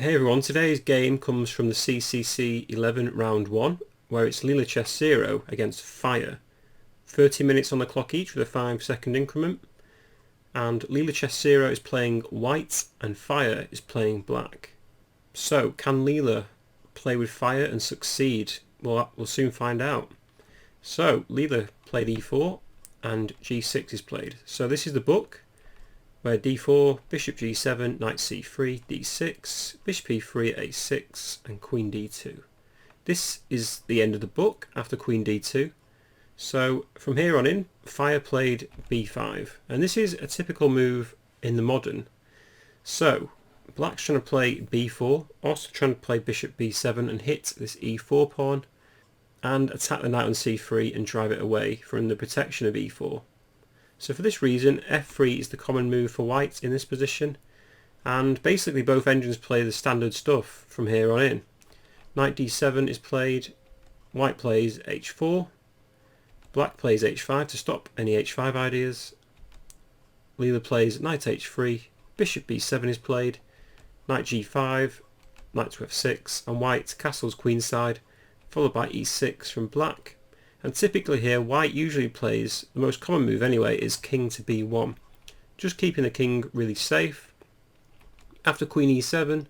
Hey everyone, today's game comes from the CCC11 round 1, where it's Leela chess 0 against Fire. 30 minutes on the clock each with a 5-second increment, and Leela chess 0 is playing white and Fire is playing black. So, can Leela play with Fire and succeed? Well, we'll soon find out. So, Leela played e4 and g6 is played. So this is the book, where d4, bishop g7, knight c3, d6, bishop e3, a6 and queen d2. This is the end of the book after queen d2. So from here on in, Fire played b5, and this is a typical move in the modern. So black's trying to play b4, also trying to play bishop b7 and hit this e4 pawn and attack the knight on c3 and drive it away from the protection of e4. So for this reason, f3 is the common move for white in this position, and basically both engines play the standard stuff from here on in. Knight d7 is played, white plays h4, black plays h5 to stop any h5 ideas, Leela plays knight h3, bishop b7 is played, knight g5, knight to f6, and white castles queenside, followed by e6 from black. And typically here, white usually plays, the most common move anyway, is king to b1, just keeping the king really safe. After queen e7,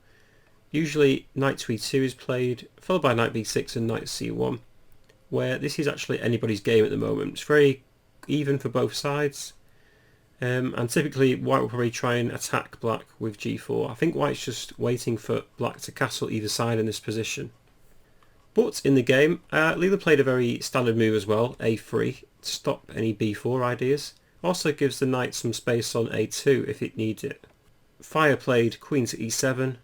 usually knight to e2 is played, followed by knight b6 and knight c1, where this is actually anybody's game at the moment. It's very even for both sides, and typically white will probably try and attack black with g4. I think white's just waiting for black to castle either side in this position. But in the game, Leela played a very standard move as well, a3, to stop any b4 ideas. Also gives the knight some space on a2 if it needs it. Fire played queen to e7,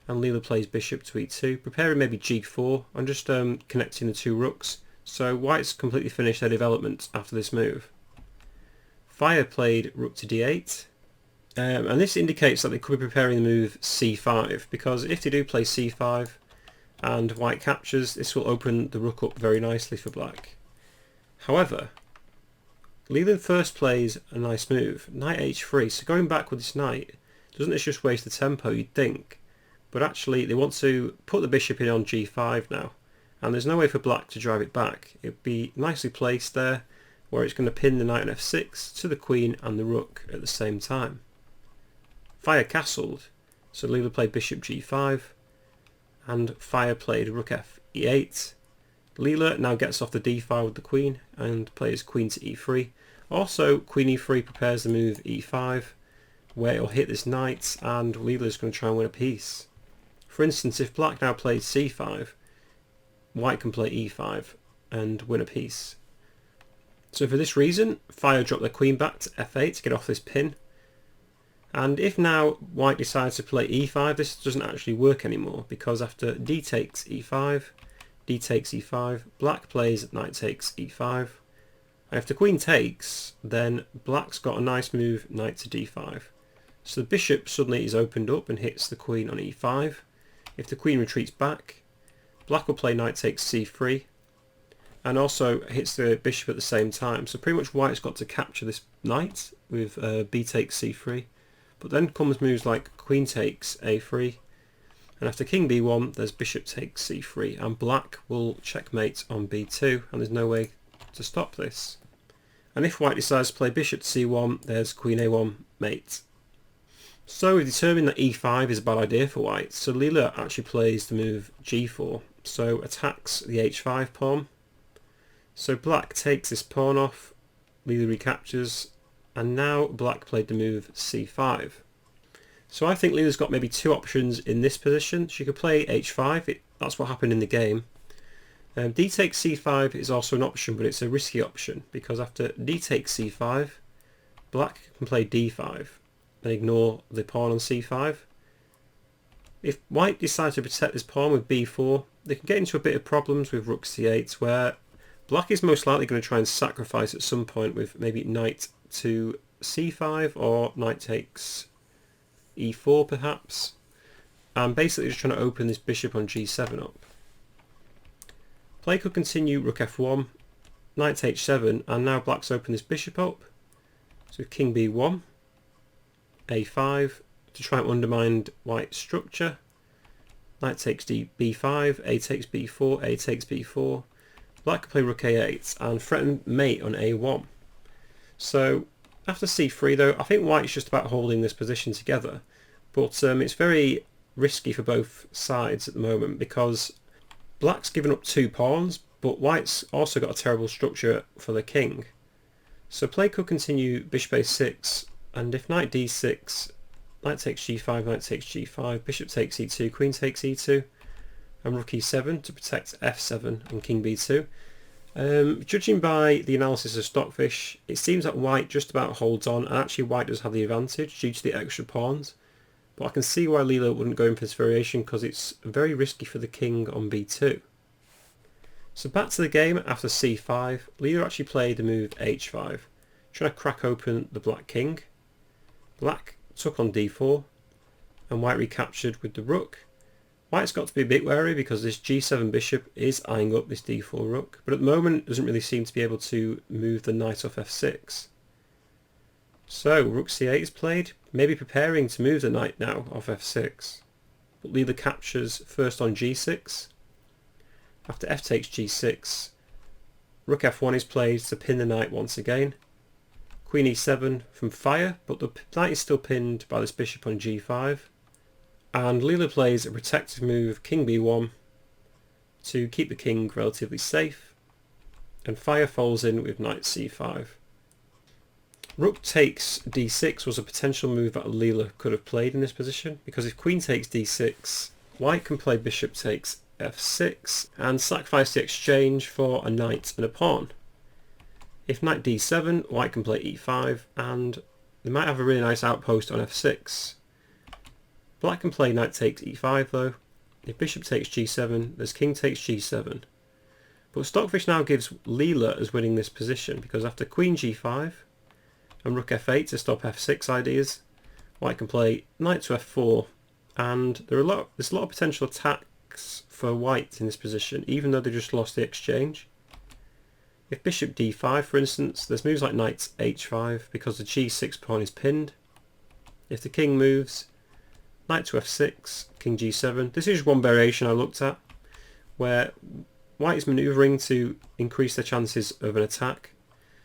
and Leela plays bishop to e2, preparing maybe g4. I'm just connecting the two rooks, so white's completely finished their development after this move. Fire played rook to d8, and this indicates that they could be preparing the move c5, because if they do play c5, and white captures, this will open the rook up very nicely for black. However, Leela first plays a nice move, knight h3, so going back with this knight, doesn't this just waste the tempo, you'd think? But actually they want to put the bishop in on g5 now, and there's no way for black to drive it back. It'd be nicely placed there, where it's going to pin the knight on f6 to the queen and the rook at the same time. Fire castled, so Leela played bishop g5, and Fire played rook f8. Leela now gets off the d-file with the queen and plays queen to e3. Also, queen e3 prepares the move e5, where it'll hit this knight, and Leela's going to try and win a piece. For instance, if black now plays c5, white can play e5 and win a piece. So for this reason, Fire dropped their queen back to f8 to get off this pin. And if now white decides to play e5, this doesn't actually work anymore, because after d takes e5, d takes e5, black plays knight takes e5. And if the queen takes, then black's got a nice move, knight to d5. So the bishop suddenly is opened up and hits the queen on e5. If the queen retreats back, black will play knight takes c3, and also hits the bishop at the same time. So pretty much white's got to capture this knight with b takes c3. But then comes moves like queen takes a3, and after king b1 there's bishop takes c3, and black will checkmate on b2, and there's no way to stop this. And if white decides to play bishop to c1, there's queen a1 mate. So we've determined that e5 is a bad idea for white, so Leela actually plays the move g4, so attacks the h5 pawn. So black takes this pawn off, Leela recaptures, and now black played the move c5. So I think Leela's got maybe two options in this position. She could play h5, that's what happened in the game. D takes c5 is also an option, but it's a risky option, because after d takes c5, black can play d5 and ignore the pawn on c5. If white decides to protect this pawn with b4, they can get into a bit of problems with rook c8, where black is most likely going to try and sacrifice at some point with maybe knight to c5 or knight takes e4 perhaps, and basically just trying to open this bishop on g7 up. Play could continue rook f1, knight to h7, and now black's opened this bishop up, so king b1, a5 to try and undermine white's structure, knight takes b5, a takes b4, a takes b4. Black can play rook a8 and threaten mate on a1. So after c3 though, I think white's just about holding this position together, but it's very risky for both sides at the moment because black's given up 2 pawns, but white's also got a terrible structure for the king. So play could continue bishop a6, and if knight d6, knight takes g5, knight takes g5, bishop takes e2, queen takes e2, and rook e7 to protect f7 and king b2. Judging by the analysis of Stockfish, it seems that white just about holds on, and actually white does have the advantage due to the extra pawns. But I can see why Leela wouldn't go in for this variation because it's very risky for the king on b2. So back to the game after c5, Leela actually played the move h5, trying to crack open the black king. Black took on d4, and white recaptured with the rook. White's got to be a bit wary because this g7 bishop is eyeing up this d4 rook, but at the moment doesn't really seem to be able to move the knight off f6. So rook c8 is played, maybe preparing to move the knight now off f6. But Leela captures first on g6. After f takes g6, rook f1 is played to pin the knight once again. Queen e7 from fire, but the knight is still pinned by this bishop on g5. And Leela plays a protective move, king b1, to keep the king relatively safe. And fire folds in with knight c5. Rook takes d6 was a potential move that Leela could have played in this position, because if queen takes d6, white can play bishop takes f6 and sacrifice the exchange for a knight and a pawn. If knight d7, white can play e5, and they might have a really nice outpost on f6. Black can play knight takes e5 though. If bishop takes g7, there's king takes g7. But Stockfish now gives Leela as winning this position, because after queen g5 and rook f8 to stop f6 ideas, white can play knight to f4, and there's a lot of potential attacks for white in this position, even though they just lost the exchange. If bishop d5 for instance, there's moves like knight h5 because the g6 pawn is pinned. If the king moves, knight to f6, king g7. This is one variation I looked at where white is manoeuvring to increase the chances of an attack.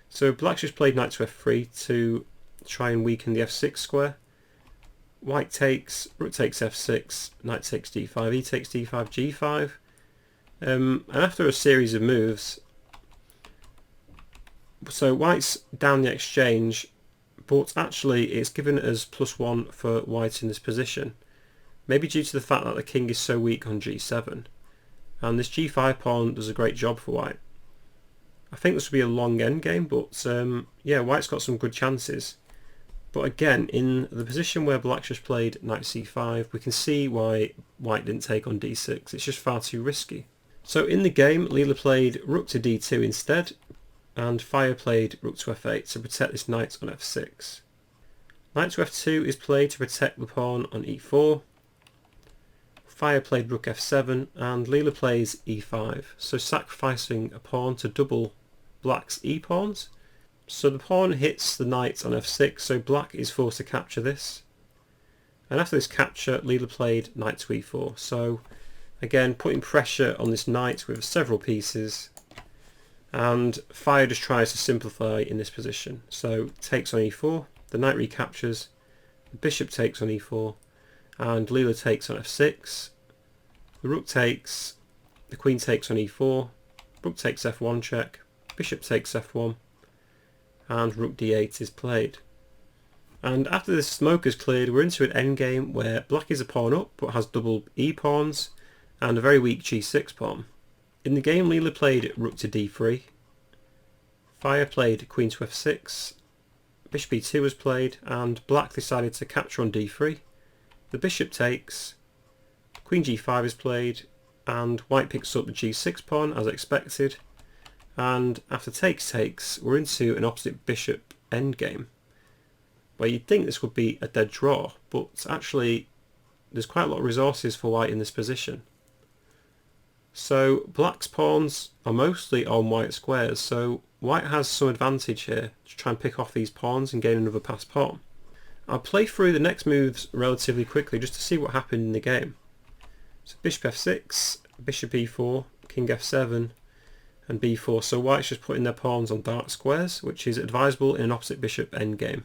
So black's just played knight to f3 to try and weaken the f6 square. White takes, rook takes f6, knight takes d5, e takes d5, g5. And after a series of moves, so white's down the exchange, but actually it's given as +1 for white in this position. Maybe due to the fact that the king is so weak on g7. And this g5 pawn does a great job for white. I think this will be a long endgame, but yeah, white's got some good chances. But again, in the position where black just played knight c5, we can see why white didn't take on d6. It's just far too risky. So in the game, Leela played rook to d2 instead, and fire played rook to f8 to protect this knight on f6. Knight to f2 is played to protect the pawn on e4. Fire played rook f7, and Leela plays e5, so sacrificing a pawn to double black's e-pawns. So the pawn hits the knight on f6, so black is forced to capture this. And after this capture, Leela played knight to e4, so again putting pressure on this knight with several pieces. And fire just tries to simplify in this position, so takes on e4, the knight recaptures, the bishop takes on e4, and Leela takes on f6, the rook takes, the queen takes on e4, rook takes f1 check, bishop takes f1, and rook d8 is played. And after this smoke is cleared, we're into an endgame where black is a pawn up but has double e-pawns and a very weak g6 pawn. In the game, Leela played rook to d3, fire played queen to f6, bishop e2 was played, and black decided to capture on d3. The bishop takes, queen g5 is played, and white picks up the g6 pawn as expected. And after takes, we're into an opposite bishop endgame, where you'd think this would be a dead draw, but actually there's quite a lot of resources for white in this position. So black's pawns are mostly on white squares, so white has some advantage here to try and pick off these pawns and gain another passed pawn. I'll play through the next moves relatively quickly just to see what happened in the game. So bishop f6, bishop e4, king f7 and b4. So white's just putting their pawns on dark squares, which is advisable in an opposite bishop endgame.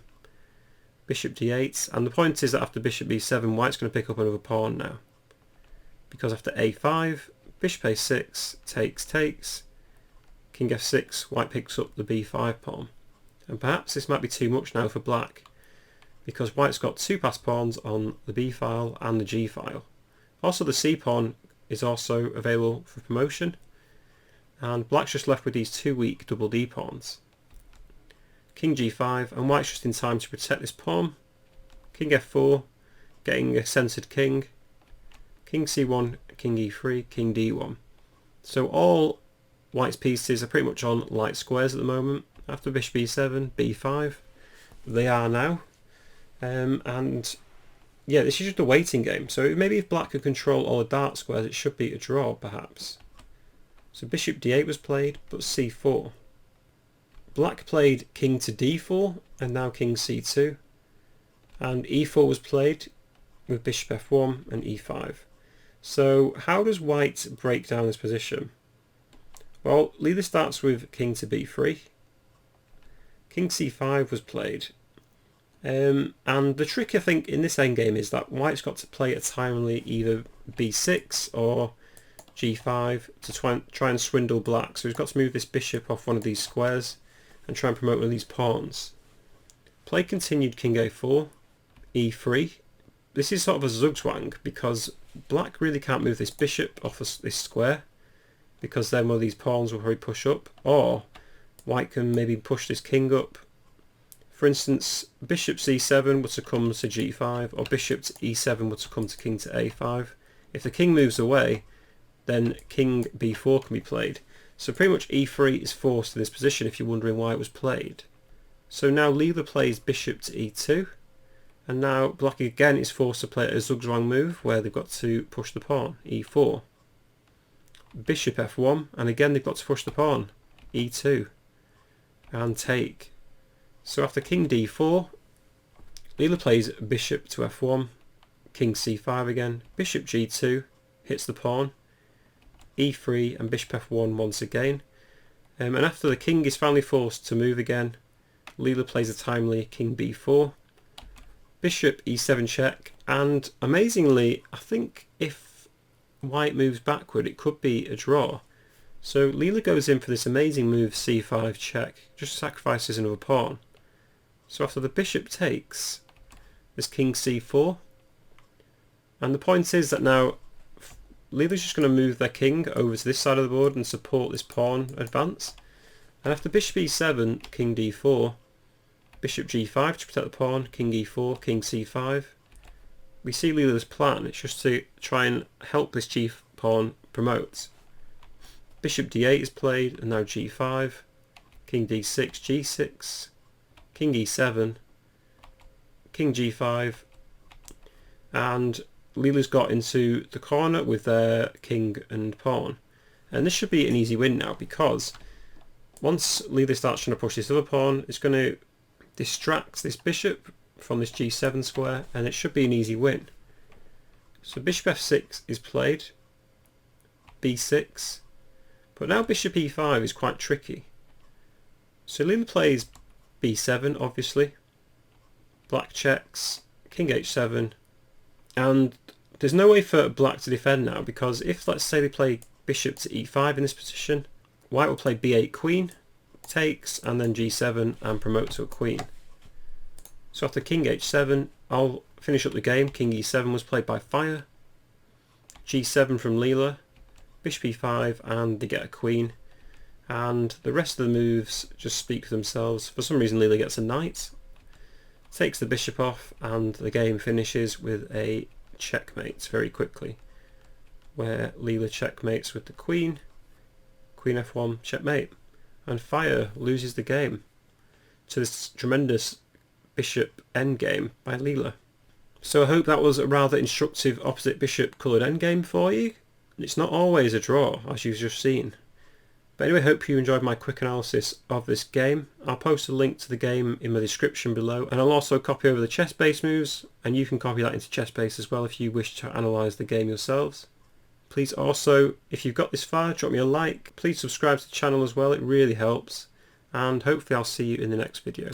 Bishop d8, and the point is that after bishop b7 white's going to pick up another pawn now, because after a5, bishop a6, takes, king f6, white picks up the b5 pawn. And perhaps this might be too much now for black, because white's got two passed pawns on the b file and the g file. Also the c pawn is also available for promotion, and black's just left with these two weak double d pawns. King g5, and white's just in time to protect this pawn. King f4, getting a centered king. King c1, king e3, king d1. So all white's pieces are pretty much on light squares at the moment. After bishop e7, b5, they are now. And yeah, this is just a waiting game. So maybe if black could control all the dark squares, it should be a draw perhaps. So bishop d8 was played, but c4. Black played king to d4 and now king c2, and e4 was played with bishop f1 and e5. So how does white break down this position? Well, Leela starts with king to b3, king c5 was played, and the trick I think in this endgame is that white's got to play a timely either b6 or g5 to try and swindle black. So he's got to move this bishop off one of these squares and try and promote one of these pawns. Play continued king a4, e3. This is sort of a zugzwang because black really can't move this bishop off this square, because then one of these pawns will probably push up, or white can maybe push this king up. For instance, bishop c7 would succumb to g5, or bishop to e7 would succumb to king to a5. If the king moves away, then king b4 can be played. So pretty much e3 is forced to this position if you're wondering why it was played. So now Leela plays bishop to e2, and now black again is forced to play a zugzwang move where they've got to push the pawn, e4. Bishop f1, and again they've got to push the pawn, e2, and take. So after king d4, Leela plays bishop to f1, king c5 again, bishop g2, hits the pawn, e3 and bishop f1 once again, and after the king is finally forced to move again, Leela plays a timely king b4, bishop e7 check, and amazingly I think if white moves backward it could be a draw. So Leela goes in for this amazing move c5 check, just sacrifices another pawn. So after the bishop takes, there's king c4, and the point is that now Leela's just going to move their king over to this side of the board and support this pawn advance. And after bishop e7, king d4, bishop g5 to protect the pawn, king e4, king c5. We see Leela's plan, it's just to try and help this chief pawn promote. Bishop d8 is played, and now g5, king d6, g6, king e7, king g5, and Leela's got into the corner with their king and pawn, and this should be an easy win now, because once Leela starts trying to push this other pawn, it's going to distract this bishop from this g7 square, and it should be an easy win. So bishop f6 is played, b6, but now bishop e5 is quite tricky. So Leela plays b7 obviously, black checks, king h7, and there's no way for black to defend now, because if let's say they play bishop to e5 in this position, white will play b8 queen, takes, and then g7 and promote to a queen. So after king h7, I'll finish up the game. King e7 was played by fire, g7 from Leela, bishop e5, and they get a queen, and the rest of the moves just speak for themselves. For some reason Leela gets a knight, takes the bishop off, and the game finishes with a checkmate very quickly, where Leela checkmates with the queen, queen f1, checkmate, and fire loses the game to this tremendous bishop endgame by Leela. So I hope that was a rather instructive opposite bishop coloured endgame for you. It's not always a draw, as you've just seen. But anyway, hope you enjoyed my quick analysis of this game. I'll post a link to the game in my description below, and I'll also copy over the chess base moves, and you can copy that into chess base as well if you wish to analyse the game yourselves. Please also, if you've got this far, drop me a like. Please subscribe to the channel as well, it really helps. And hopefully I'll see you in the next video.